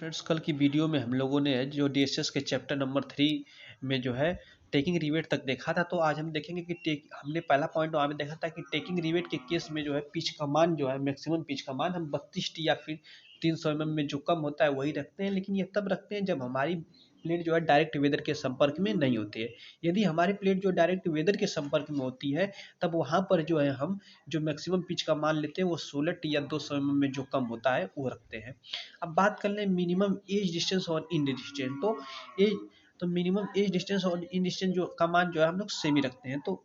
Friends, कल की video में हम लोगों ने जो डीएसएस के चैप्टर नंबर 3 में जो है टेकिंग रिवेट तक देखा था। तो आज हम देखेंगे कि हमने पहला पॉइंट वहाँ में देखा था कि टेकिंग रिवेट के केस में जो है पिच का मान जो है मैक्सिमम पिच का मान हम 32 टी या फिर 300 mm में जो कम होता है वही रखते हैं। लेकिन ये तब रखते हैं जब हमारी प्लेट जो है डायरेक्ट वेदर के संपर्क में नहीं होती है। यदि हमारी प्लेट जो डायरेक्ट वेदर के संपर्क में होती है तब वहाँ पर जो है हम जो मैक्सिमम पिच का मान लेते हैं वो 16 टी या 200 mm में जो कम होता है वो रखते हैं। अब बात कर लें मिनिमम एज डिस्टेंस और end distance. Edge minimum edge distance और इन डिस्टेंस जो का मान जो है हम लोग सेम ही रखते हैं। तो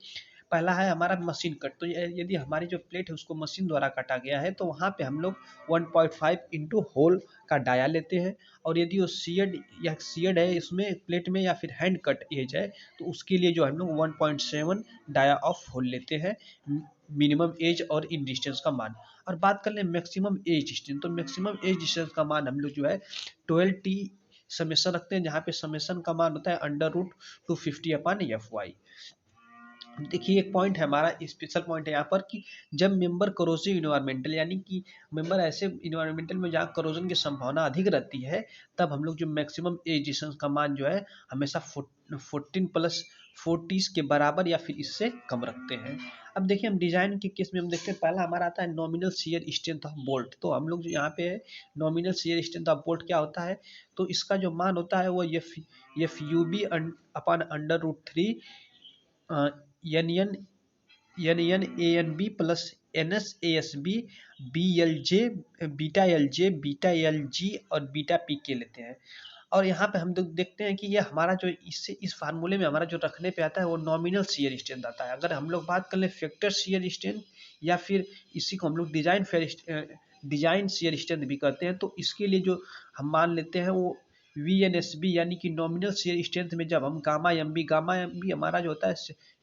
पहला है हमारा मशीन कट। तो यदि हमारी जो प्लेट है उसको मशीन द्वारा काटा गया है तो वहाँ पे हम लोग 1.5 इंटू होल का डाया लेते हैं। और यदि वो सीएड है इसमें प्लेट में या फिर हैंड कट एज है तो उसके लिए जो हम लोग 1.7 डाया ऑफ होल लेते हैं मिनिमम एज और इन डिस्टेंस का मान। और बात कर लें मैक्सिमम एज डिस्टेंस। तो मैक्सिमम एज डिस्टेंस का मान हम लोग जो है 12 टी समेसन रखते हैं, जहाँ पे समेसन का मान होता है √250/FY। देखिए एक पॉइंट है हमारा स्पेशल पॉइंट है यहाँ पर कि जब मेंबर करोसिव इन्वायरमेंटल यानी कि मेंबर ऐसे इन्वायरमेंटल में जहाँ करोजन की संभावना अधिक रहती है तब हम लोग जो मैक्सिमम एज डिस्टेंस का मान जो है हमेशा 14+40 के बराबर या फिर इससे कम रखते हैं। अब देखिए हम डिजाइन के केस में हम देखते हैं पहला हमारा आता है nominal shear strength of bolt. तो हम लोग जो यहाँ पे है nominal shear strength of bolt क्या होता है, तो इसका जो मान होता है वो एफ यू बी अपन √3 N N A N B plus N S A S B beta L G और बीटा पी के लेते हैं। और यहाँ पे हम देखते हैं कि ये हमारा जो इस फार्मूले में हमारा जो रखने पे आता है वो नॉमिनल शियर स्ट्रेंथ आता है। अगर हम लोग बात कर लें फैक्टर शियर स्ट्रेंथ या फिर इसी को हम लोग डिजाइन शियर स्ट्रेंथ भी करते हैं, तो इसके लिए जो हम मान लेते हैं वो VNSB यानी कि नॉमिनल शियर स्ट्रेंथ में जब हम गामा एम बी हमारा जो होता है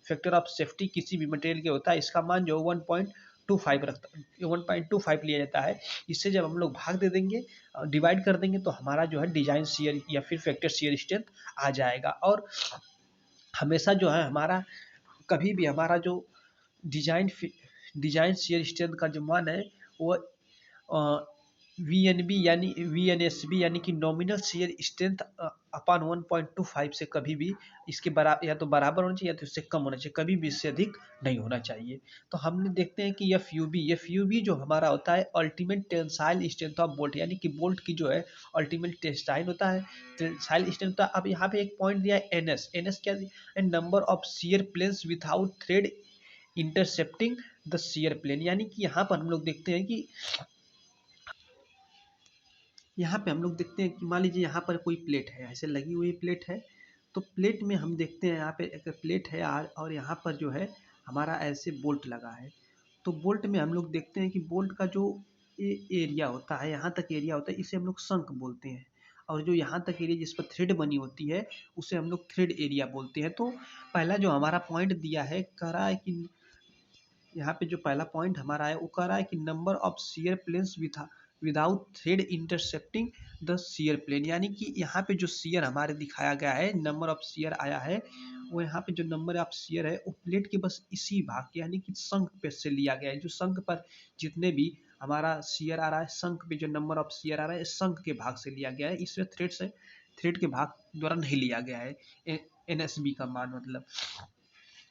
फैक्टर ऑफ सेफ्टी किसी भी मटेरियल के होता है, इसका मान जो 1.25 रखता है 1.25 लिया जाता है। इससे जब हम लोग भाग दे देंगे डिवाइड कर देंगे तो हमारा जो है डिजाइन शियर या फिर फैक्टर शियर स्ट्रेंथ आ जाएगा। और हमेशा जो है हमारा कभी भी हमारा जो डिजाइन शियर स्ट्रेंथ का जो मान है वो VNSB यानी कि नॉमिनल शियर स्ट्रेंथ अपॉन 1.25 से कभी भी इसके बराबर या तो बराबर होना चाहिए या तो इससे कम होना चाहिए, कभी भी इससे अधिक नहीं होना चाहिए। तो हमने देखते हैं कि एफ यू बी जो हमारा होता है ultimate tensile strength of bolt यानी कि बोल्ट की जो है अल्टीमेट टेंसाइल होता है टेंसाइल स्ट्रेंथ होता है। अब यहाँ पे एक पॉइंट दिया है एनएस क्या दिया, number of shear planes without thread intercepting the shear plane. यानी कि यहाँ पर हम लोग देखते हैं कि यहाँ पे हम लोग देखते हैं कि मान लीजिए यहाँ पर कोई प्लेट है, ऐसे लगी हुई प्लेट है। तो प्लेट में हम देखते हैं यहाँ पे एक प्लेट है और यहाँ पर जो है हमारा ऐसे बोल्ट लगा है। तो बोल्ट में हम लोग देखते हैं कि बोल्ट का जो एरिया होता है, यहाँ तक एरिया होता है, इसे हम लोग संक बोलते हैं। और जो यहाँ तक एरिया जिस पर थ्रेड बनी होती है उसे हम लोग थ्रेड एरिया बोलते हैं। तो पहला जो हमारा पॉइंट दिया है कह रहा है कि यहाँ पे जो पहला पॉइंट हमारा है वो कह रहा है कि number of shear planes without thread intercepting the shear plane. यानी कि यहाँ पे जो शियर हमारे दिखाया गया है, नंबर ऑफ शियर आया है, वो यहाँ पे जो नंबर ऑफ शियर है वो प्लेट के बस इसी भाग यानी कि संक पे से लिया गया है। जो संक पर जितने भी हमारा शियर आ रहा है, संक पे जो नंबर ऑफ शियर आ रहा है संक के भाग से लिया गया है, इसमें थ्रेड के भाग द्वारा नहीं लिया गया है NSB का मान। मतलब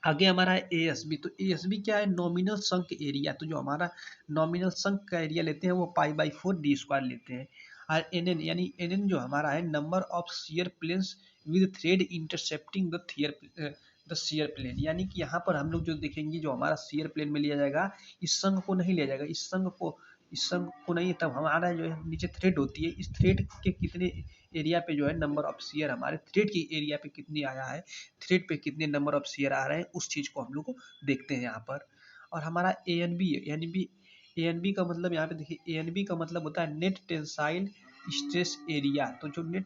आगे हमारा है ASB। तो ASB क्या है, नॉमिनल संक एरिया। तो जो हमारा नॉमिनल संक का एरिया लेते हैं वो π/4d² लेते हैं। और NN यानी NN जो हमारा है number of shear planes with thread intercepting the shear plane. यानी कि यहाँ पर हम लोग जो देखेंगे जो हमारा शियर प्लेन में लिया जाएगा इस संघ को नहीं लिया जाएगा, इस संघ को नहीं, तब हमारा जो है नीचे थ्रेड होती है, इस थ्रेड के कितने एरिया पे जो है नंबर ऑफ शियर हमारे थ्रेड की एरिया पे कितनी आया है, थ्रेड पे कितने नंबर ऑफ शेयर आ रहे हैं, उस चीज़ को हम लोग को देखते हैं यहाँ पर। और हमारा ए एन बी का मतलब यहाँ पे देखिए ANB का मतलब होता है नेट टेंसाइल स्ट्रेस एरिया। तो जो नेट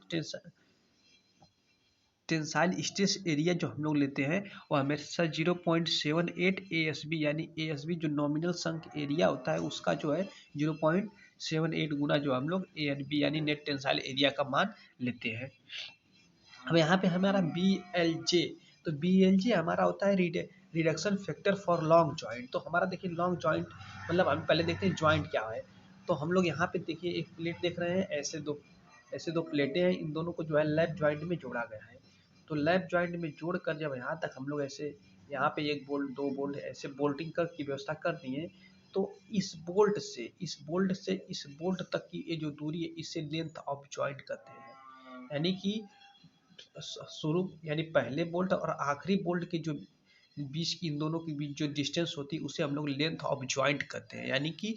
टेंसाइल स्ट्रेस एरिया जो हम लोग लेते हैं वो हमेशा 0.78 ASB यानी ASB जो नॉमिनल संक एरिया होता है उसका जो है 0.78 गुना जो हम लोग ANB यानी नेट टेंसाइल एरिया का मान लेते हैं। अब यहाँ पे हमारा BLJ। तो BLJ हमारा होता है reduction factor for long joint. तो हमारा देखिए लॉन्ग जॉइंट मतलब हम पहले देखते हैं जॉइंट क्या है। तो हम लोग यहाँ पे देखिए एक प्लेट देख रहे हैं, ऐसे दो ऐसे दो प्लेटें हैं, इन दोनों को जो है लैप जॉइंट में जोड़ा गया है। तो लैप जॉइंट में जोड़कर जब यहाँ तक हम लोग ऐसे यहाँ पे एक बोल्ट, दो बोल्ट ऐसे बोल्टिंग कर की व्यवस्था कर दिए, तो इस बोल्ट तक की ये जो दूरी है इसे लेंथ ऑफ जॉइंट कहते हैं। यानी कि शुरू यानी पहले बोल्ट और आखिरी बोल्ट के जो बीच की, इन दोनों के बीच जो डिस्टेंस होती है उसे हम लोग लेंथ ऑफ जॉइंट कहते हैं, यानी कि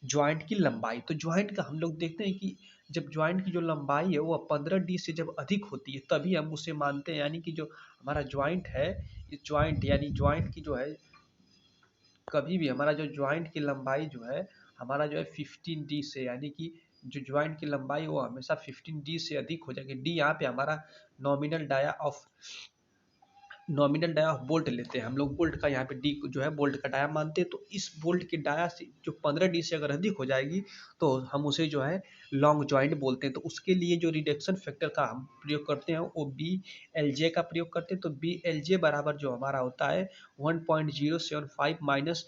जॉइंट की लंबाई। तो जॉइंट का हम लोग देखते हैं कि जब जॉइंट की जो लंबाई है वो 15D से जब अधिक होती है तभी हम उसे मानते हैं, यानी कि जो हमारा जॉइंट है, ये जॉइंट यानी जॉइंट की जो है, कभी भी हमारा जो जॉइंट की लंबाई जो है हमारा जो है 15D से, यानी कि जो जॉइंट की लंबाई वो हमेशा 15D से अधिक हो जाएगी। डी यहाँ पे हमारा नॉमिनल डाया ऑफ बोल्ट लेते हैं हम लोग, बोल्ट का यहाँ पे डी जो है बोल्ट का डाया मानते हैं। तो इस बोल्ट के डाया से जो 15D से अगर अधिक हो जाएगी तो हम उसे जो है लॉन्ग जॉइंट बोलते हैं। तो उसके लिए जो रिडक्शन फैक्टर का हम प्रयोग करते हैं वो BLJ का प्रयोग करते हैं। तो BLJ बराबर जो हमारा होता है 1.075 माइनस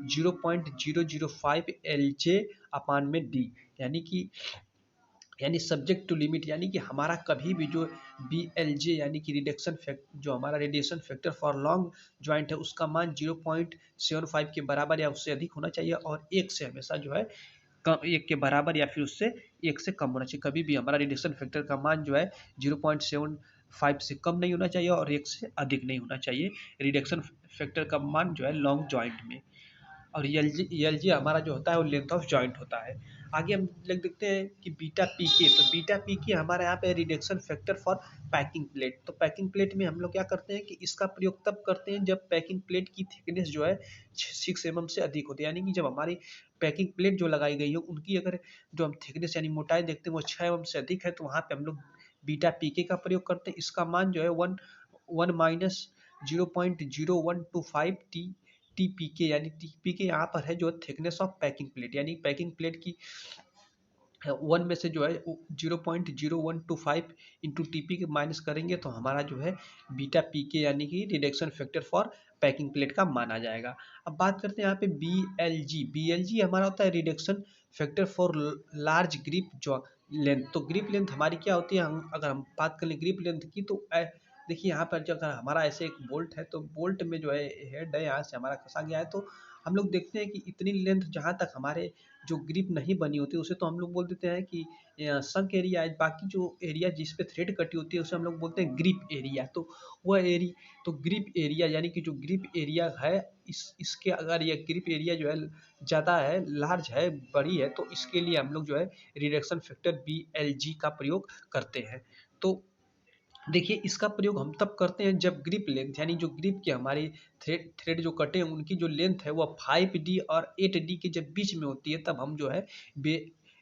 0.005 LJ अपान में डी, यानी सब्जेक्ट टू लिमिट, यानी कि हमारा कभी भी जो BLJ यानी कि रिडक्शन फैक्टर, जो हमारा radiation factor for long joint है उसका मान 0.75 के बराबर या उससे अधिक होना चाहिए, और एक से हमेशा जो है कम, एक के बराबर या फिर उससे एक से कम होना चाहिए। कभी भी हमारा रिडक्शन फैक्टर का मान जो है 0.75 से कम नहीं होना चाहिए और एक से अधिक नहीं होना चाहिए रिडक्शन फैक्टर का मान जो है लॉन्ग जॉइंट में। और एल जी हमारा जो होता है वो लेंथ ऑफ जॉइंट होता है। आगे हम लिख देखते हैं कि बीटा पी के, तो बीटा पी के हमारे यहाँ पे reduction factor for packing plate. तो पैकिंग प्लेट में हम लोग क्या करते हैं कि इसका प्रयोग तब करते हैं जब पैकिंग प्लेट की थिकनेस जो है 6 mm से अधिक होती है, यानी कि जब हमारी पैकिंग प्लेट जो लगाई गई है उनकी अगर जो हम थिकनेस यानी मोटाई देखते हैं वो 6 mm से अधिक है, तो वहाँ पे हम लोग बीटा पी के का प्रयोग करते हैं। इसका मान जो है वन माइनस 0.0125 TPK, यानी TPK यहाँ पर है जो थिकनेस ऑफ पैकिंग प्लेट, यानी पैकिंग प्लेट की वन में से जो है 0.0125 इंटू TP के माइनस करेंगे तो हमारा जो है बीटा PK यानी कि reduction factor for packing plate का माना जाएगा। अब बात करते हैं यहाँ पे BLG हमारा होता है reduction factor for large grip जो लेंथ। तो ग्रिप लेंथ हमारी क्या होती है, अगर हम बात कर लें ग्रिप लेंथ की, तो देखिए यहाँ पर जो अगर हमारा ऐसे एक बोल्ट है तो बोल्ट में जो है हेड है यहाँ से हमारा कसा गया है, तो हम लोग देखते हैं कि इतनी लेंथ जहाँ तक हमारे जो ग्रिप नहीं बनी होती उसे तो हम लोग बोल देते हैं कि संक एरिया है। बाकी जो एरिया जिस पे थ्रेड कटी होती है उसे हम लोग बोलते हैं ग्रिप एरिया। तो वह एरिया, तो ग्रिप एरिया यानी कि जो ग्रिप एरिया है इसके अगर ये ग्रिप एरिया जो है ज़्यादा है, लार्ज है, बड़ी है, तो इसके लिए हम लोग जो है रिडक्शन फैक्टर BLG का प्रयोग करते हैं। तो देखिए इसका प्रयोग हम तब करते हैं जब ग्रिप लेंथ यानी जो ग्रिप की हमारी थ्रेड जो कटे हैं उनकी जो लेंथ है वह 5D और 8D के जब बीच में होती है, तब हम जो है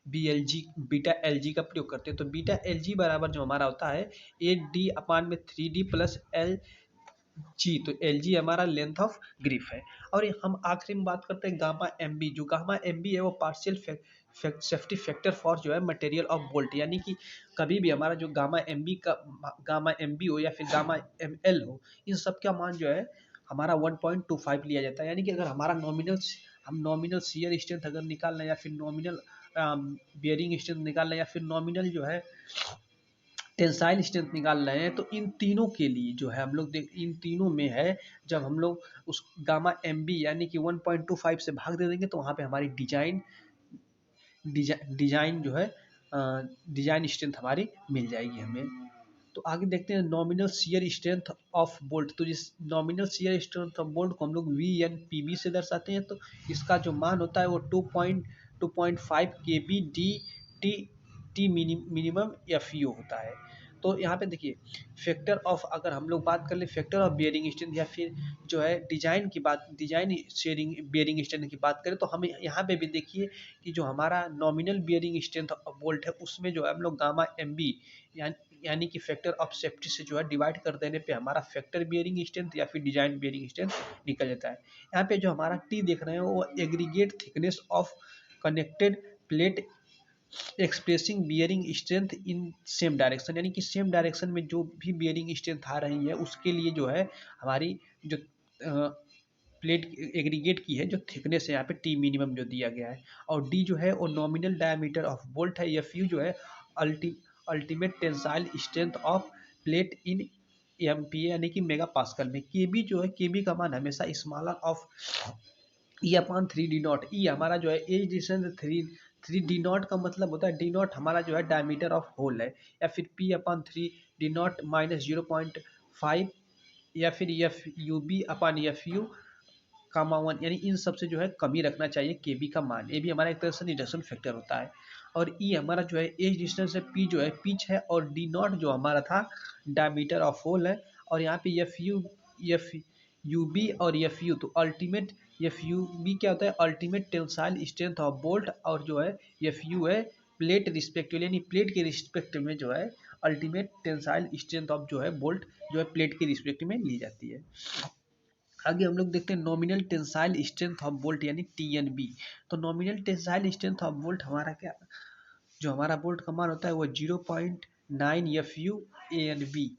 BLG बीटा LG का प्रयोग करते हैं। तो बीटा LG बराबर जो हमारा होता है 8D अपान में 3D प्लस LG। तो LG हमारा लेंथ ऑफ ग्रिप है। और हम आखिरी में बात करते हैं गामा MB। जो गामा MB है वो पार्शियल सेफ्टी फैक्टर फॉर जो है मटेरियल ऑफ बोल्ट, यानी कि कभी भी हमारा जो गामा MB हो या फिर गामा ML हो, इन सब का मान जो है हमारा 1.25 लिया जाता है। यानी कि अगर हमारा नॉमिनल शियर स्ट्रेंथ अगर निकालना है या फिर नॉमिनल बियरिंग स्ट्रेंथ निकालना है या फिर नॉमिनल जो है टेंसाइल स्ट्रेंथ निकाल रहे हैं, तो इन तीनों के लिए जो है हम लोग देख, इन तीनों में है जब हम लोग उस गामा MB यानी कि 1.25 से भाग दे देंगे तो वहाँ पे हमारी डिजाइन जो है डिजाइन स्ट्रेंथ हमारी मिल जाएगी हमें। तो आगे देखते हैं nominal shear strength of bolt. तो जिस nominal shear strength of bolt को हम लोग VNPB से दर्शाते हैं। तो इसका जो मान होता है वो 2.5 KB टी मिनिमम FU होता है। तो यहाँ पे देखिए फैक्टर ऑफ, अगर हम लोग बात कर ले फैक्टर ऑफ बियरिंग स्ट्रेंथ या फिर जो है डिजाइन शेयरिंग बियरिंग स्ट्रेंथ की बात करें, तो हम यहाँ पे भी देखिए कि जो हमारा nominal bearing strength of bolt है उसमें जो है हम लोग गामा MB यानी कि फैक्टर ऑफ सेफ्टी से जो है डिवाइड कर देने पे हमारा फैक्टर बियरिंग स्ट्रेंथ या फिर डिजाइन बियरिंग स्ट्रेंथ निकल जाता है। यहाँ पे जो हमारा T देख रहे हैं वो aggregate thickness of connected plate expressing bearing strength in same direction, यानी कि सेम डायरेक्शन में जो भी बियरिंग स्ट्रेंथ आ रही है उसके लिए जो है हमारी जो प्लेट एग्रीगेट की है जो थिकनेस है यहाँ पे T मिनिमम जो दिया गया है। और D जो है वो नॉमिनल डायमीटर ऑफ बोल्ट है, FU जो है ultimate tensile strength of plate in MPa यानी कि मेगा पास्कल में। केबी जो है, केबी का मान हमेशा स्मॉलर ऑफ E/3 D0। ई हमारा जो है एज डिस्टेंस 3 D0 का मतलब होता है, D0 हमारा जो है डायमीटर ऑफ होल है, या फिर P/3 D0 -0.5, या फिर FUB/FU कामा 1, यानी इन सबसे जो है कमी रखना चाहिए केबी का मान। ये भी हमारा एक तरह से रिडक्शन फैक्टर होता है। और ई हमारा जो है एज डिस्टेंस है, पी जो है पिच है, और D0 जो हमारा था डायमीटर ऑफ होल है। और यहाँ पे FUB और FU, तो अल्टीमेट FUB क्या होता है, ultimate tensile strength of bolt, और जो है FU है प्लेट रिस्पेक्टिवली, यानी प्लेट के रिस्पेक्ट में जो है अल्टीमेट टेंसाइल स्ट्रेंथ ऑफ जो है बोल्ट जो है प्लेट के रिस्पेक्ट में ली जाती है। आगे हम लोग देखते हैं nominal tensile strength of bolt यानी TNB। तो nominal tensile strength of bolt हमारा क्या, जो हमारा बोल्ट का मान होता है वो 0.9 FU ANB